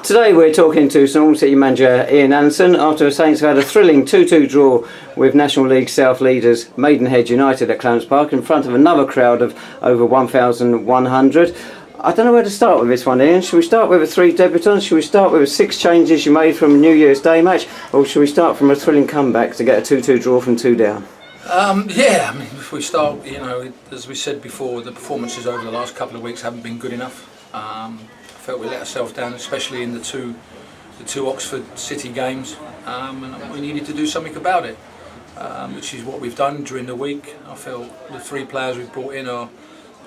Today we're talking to Albans City manager Ian Allinson after the Saints have had a thrilling 2-2 draw with National League South leaders Maidenhead United at Clarence Park in front of another crowd of over 1,100. I don't know where to start with this one, Ian. Should we start with the three debutants? Should we start with the 6 changes you made from a New Year's Day match? Or should we start from a thrilling comeback to get a 2-2 draw from 2 down? If we start, as we said before, the performances over the last couple of weeks haven't been good enough. I felt we let ourselves down, especially in the two Oxford City games, and we needed to do something about it, which is what we've done during the week. I feel the 3 players we've brought in are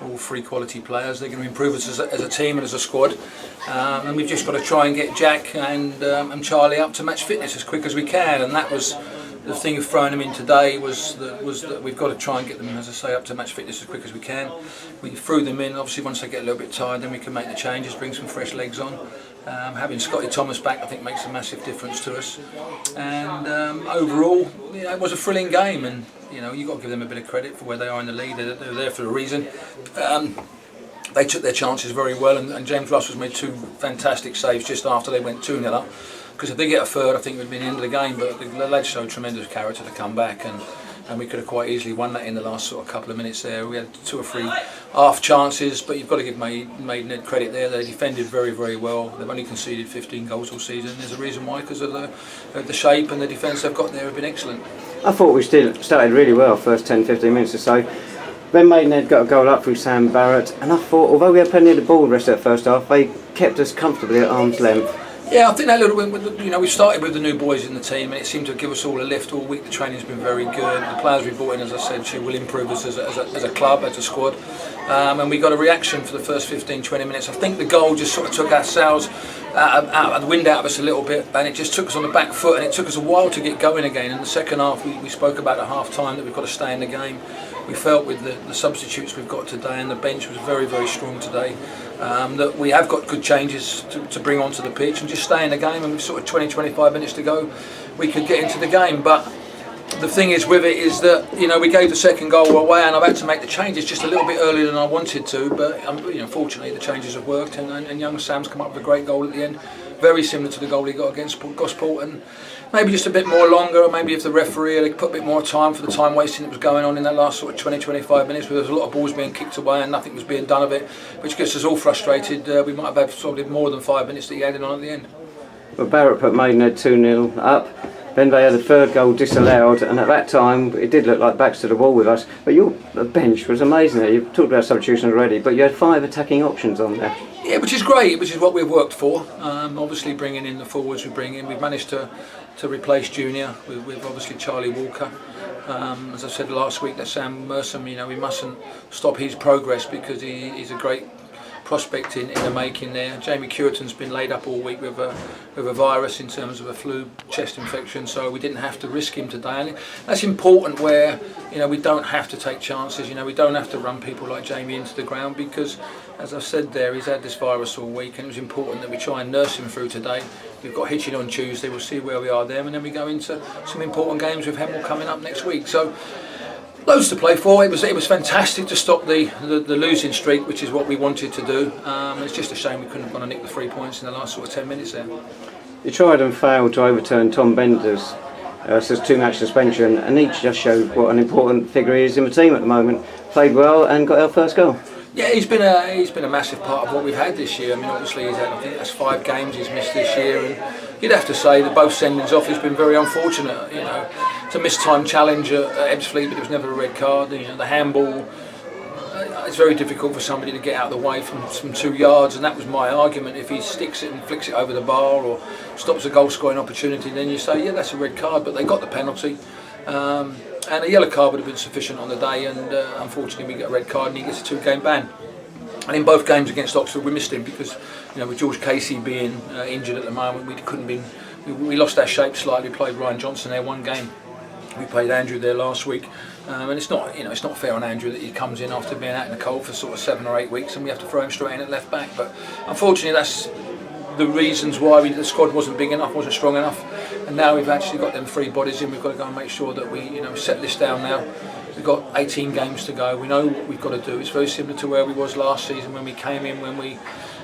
all 3 quality players. They're going to improve us as a team and as a squad, and we've just got to try and get Jack and Charlie up to match fitness as quick as we can, and that was the thing of throwing them in today was that we've got to try and get them, as I say, up to match fitness as quick as we can. We threw them in. Obviously, once they get a little bit tired, then we can make the changes, bring some fresh legs on. Having Scotty Thomas back, I think, makes a massive difference to us. And overall, it was a thrilling game, and you've got to give them a bit of credit for where they are in the league. They're there for a reason. They took their chances very well, and James Russell's made 2 fantastic saves just after they went 2-0 up. Because if they get a third, I think it would have been the end of the game. But the lads showed tremendous character to come back, and we could have quite easily won that in the last sort of couple of minutes there. We had 2 or 3 half chances, but you've got to give Maidenhead credit there. They defended very, very well. They've only conceded 15 goals all season. There's a reason why, because of the shape and the defence they've got there have been excellent. I thought we still started really well first 10-15 minutes or so. Then Maidenhead got a goal up through Sam Barrett, and I thought, although we had plenty of the ball the rest of that first half, they kept us comfortably at arm's length. Yeah, I think that little bit, we started with the new boys in the team, and it seemed to give us all a lift all week. The training's been very good. The players we brought in, as I said, will improve us as a club, as a squad. And we got a reaction for the first 15-20 minutes. I think the goal just sort of took our sails out of the wind out of us a little bit, and it just took us on the back foot, and it took us a while to get going again. In the second half, we spoke about at half time that we've got to stay in the game. We felt with the substitutes we've got today, and the bench was very, very strong today, that we have got good changes to bring onto the pitch and just stay in the game. And with sort of 20-25 minutes to go, we could get into the game. But the thing is with it is that we gave the second goal away, and I've had to make the changes just a little bit earlier than I wanted to. But fortunately the changes have worked, and young Sam's come up with a great goal at the end, very similar to the goal he got against Gosport, and maybe just a bit more longer. Or maybe if the referee had put a bit more time for the time wasting that was going on in that last sort of 20-25 minutes, where there was a lot of balls being kicked away and nothing was being done of it, which gets us all frustrated. We might have had probably more than 5 minutes that he added on at the end. Well, Barrett put Maidenhead 2-0 up. Then they had a third goal disallowed, and at that time it did look like backs to the wall with us. But your bench was amazing there. You've talked about substitution already, but you had 5 attacking options on there. Yeah, which is great, which is what we've worked for. Obviously bringing in the forwards we bring in, we've managed to replace Junior with obviously Charlie Walker. As I said last week, that Sam Merson, we mustn't stop his progress, because he's a great prospect in the making there. Jamie Cureton's been laid up all week with a virus in terms of a flu chest infection, so we didn't have to risk him today. And that's important, where we don't have to take chances. We don't have to run people like Jamie into the ground, because, as I've said there, he's had this virus all week, and it was important that we try and nurse him through today. We've got Hitchin on Tuesday. We'll see where we are there, and then we go into some important games with Hemel coming up next week. So loads to play for. It was fantastic to stop the losing streak, which is what we wanted to do. It's just a shame we couldn't have gone and nick the 3 points in the last sort of 10 minutes there. You tried and failed to overturn Tom Bender's 2-match suspension, and each just showed what an important figure he is in the team at the moment. Played well and got our first goal. Yeah, he's been a massive part of what we've had this year. I mean, obviously he's had, I think that's 5 games he's missed this year, and you'd have to say that both sendings off, he's been very unfortunate. It's a missed-time challenge at Ebbsfleet, but it was never a red card. The handball, it's very difficult for somebody to get out of the way from 2 yards, and that was my argument. If he sticks it and flicks it over the bar or stops a goal-scoring opportunity, then you say, yeah, that's a red card, but they got the penalty. And a yellow card would have been sufficient on the day, and unfortunately we get a red card and he gets a 2-game ban. And in both games against Oxford we missed him, because with George Casey being injured at the moment, we lost our shape slightly. We played Ryan Johnson there 1 game. We played Andrew there last week, and it's not fair on Andrew that he comes in after being out in the cold for sort of 7 or 8 weeks, and we have to throw him straight in at left back. But unfortunately that's the reasons why the squad wasn't big enough, wasn't strong enough, and now we've actually got them 3 bodies in. We've got to go and make sure that we set this down now. We've got 18 games to go. We know what we've got to do. It's very similar to where we was last season when we came in, when we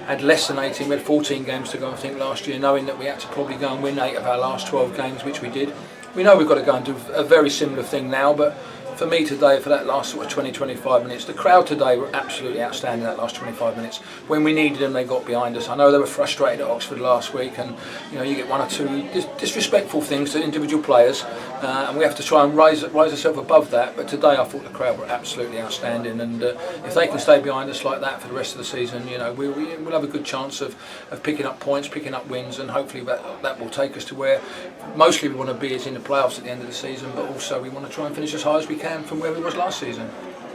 had less than 18. We had 14 games to go, I think, last year, knowing that we had to probably go and win 8 of our last 12 games, which we did. We know we've got to go and do a very similar thing now, but for me today, for that last sort of 20-25 minutes, the crowd today were absolutely outstanding that last 25 minutes. When we needed them, they got behind us. I know they were frustrated at Oxford last week, and you get one or two disrespectful things to individual players, and we have to try and rise ourselves above that. But today I thought the crowd were absolutely outstanding, and if they can stay behind us like that for the rest of the season, we'll have a good chance of picking up points, picking up wins, and hopefully that will take us to where mostly we want to be, is in the playoffs at the end of the season, but also we want to try and finish as high as we can from where we was last season.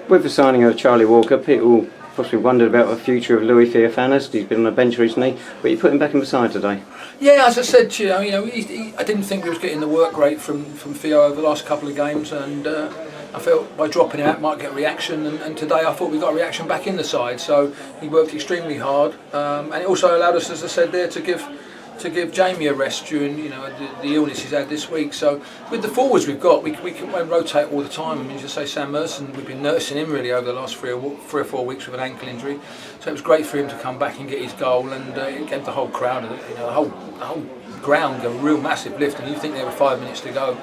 With the signing of Charlie Walker, people possibly wondered about the future of Louis Theophanis. He's been on the bench recently, but you put him back in the side today. Yeah, as I said to you, I didn't think we was getting the work rate from Theo over the last couple of games, and I felt by dropping him out might get a reaction, and today I thought we got a reaction back in the side. So he worked extremely hard, and it also allowed us, as I said there, to give Jamie a rest during the illness he's had this week. So with the forwards we've got, we can rotate all the time. I mean, just say Sam Merson, we've been nursing him really over the last 3 or 4 weeks with an ankle injury. So it was great for him to come back and get his goal, and it gave the whole crowd, the whole ground a real massive lift. And you think there were 5 minutes to go.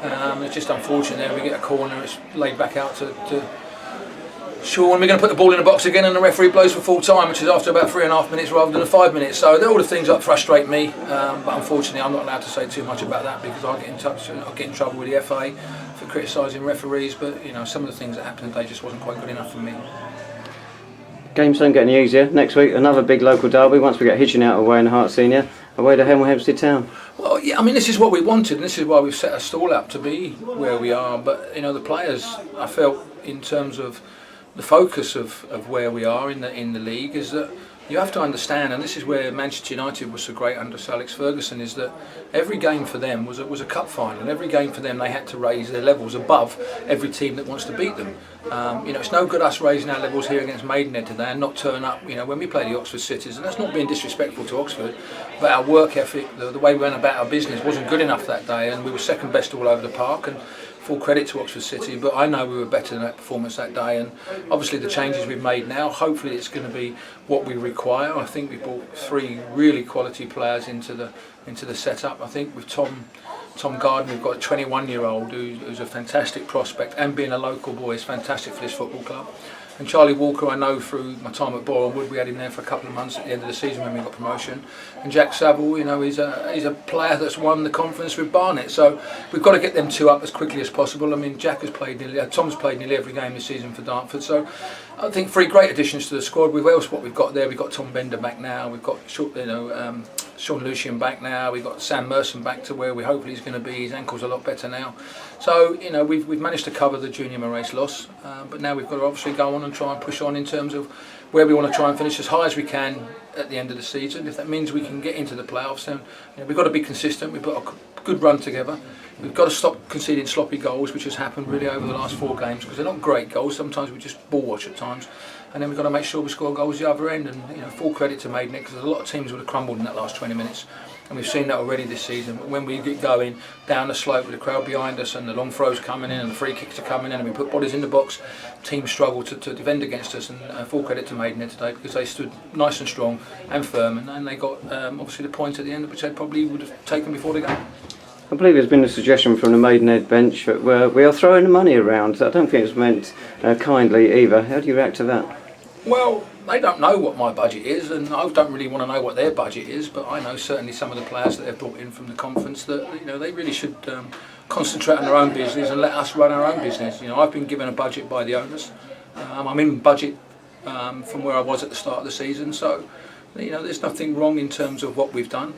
It's just unfortunate there we get a corner, it's laid back out to Sean. We're going to put the ball in the box again, and the referee blows for full time, which is after about 3.5 minutes rather than 5 minutes. So they're all the things that frustrate me, but unfortunately I'm not allowed to say too much about that because I'll get in trouble with the FA for criticising referees. But some of the things that happened today just wasn't quite good enough for me. Games don't get any easier. Next week, another big local derby. Once we get Hitchin out away in the Hart Senior, away to Hemel Town. Well, yeah, I mean, this is what we wanted, and this is why we've set our stall up to be where we are. But the players, I felt, in terms of the focus of where we are in the league, is that you have to understand, and this is where Manchester United was so great under Sir Alex Ferguson, is that every game for them was a cup final, and every game for them they had to raise their levels above every team that wants to beat them. It's no good us raising our levels here against Maidenhead today and not turn up. When we play the Oxford Cities, and that's not being disrespectful to Oxford, but our work ethic, the way we went about our business wasn't good enough that day, and we were second best all over the park. And full credit to Oxford City, but I know we were better than that performance that day, and obviously the changes we've made now, hopefully it's going to be what we require. I think we brought 3 really quality players into the setup. I think with Tom Garden, we've got a 21-year-old who's a fantastic prospect, and being a local boy is fantastic for this football club. And Charlie Walker, I know through my time at Borehamwood, we had him there for a couple of months at the end of the season when we got promotion. And Jack Saville, he's a player that's won the conference with Barnet. So we've got to get them 2 up as quickly as possible. I mean, Tom's played nearly every game this season for Dartford. So I think 3 great additions to the squad. What we've got there, we've got Tom Bender back now. We've got Sean Lucian back now. We've got Sam Merson back to where we hopefully he's going to be. His ankle's a lot better now. So we've managed to cover the junior race loss, but now we've got to obviously go on and try and push on in terms of where we want to try and finish as high as we can at the end of the season. If that means we can get into the playoffs, then we've got to be consistent. We've got a good run together. We've got to stop conceding sloppy goals, which has happened really over the last 4 games, because they're not great goals. Sometimes we just ball watch at times, and then we've got to make sure we score goals the other end. And full credit to Maidenhead, because a lot of teams would have crumbled in that last 20 minutes. And we've seen that already this season. When we get going down the slope with the crowd behind us and the long throws coming in and the free kicks are coming in and we put bodies in the box, teams struggle to defend against us. And full credit to Maidenhead today, because they stood nice and strong and firm, and they got obviously the point at the end, which they probably would have taken before the game. I believe there's been a suggestion from the Maidenhead bench that we are throwing the money around. I don't think it's meant kindly either. How do you react to that? Well, they don't know what my budget is, and I don't really want to know what their budget is, but I know certainly some of the players that they've brought in from the conference that they really should concentrate on their own business and let us run our own business. I've been given a budget by the owners. I'm in budget from where I was at the start of the season, so there's nothing wrong in terms of what we've done.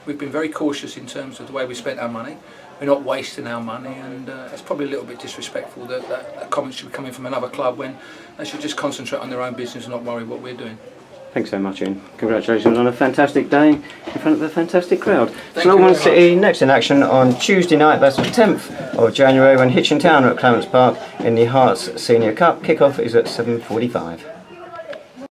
We've been very cautious in terms of the way we spent our money. We're not wasting our money, and it's probably a little bit disrespectful that comments should be coming from another club when they should just concentrate on their own business and not worry what we're doing. Thanks so much, Ian. Congratulations on a fantastic day in front of a fantastic crowd. Thank you Albans very City next in action on Tuesday night, that's the 10th of January, when Hitchin Town are at Clarence Park in the Hearts Senior Cup. Kick-off is at 7:45.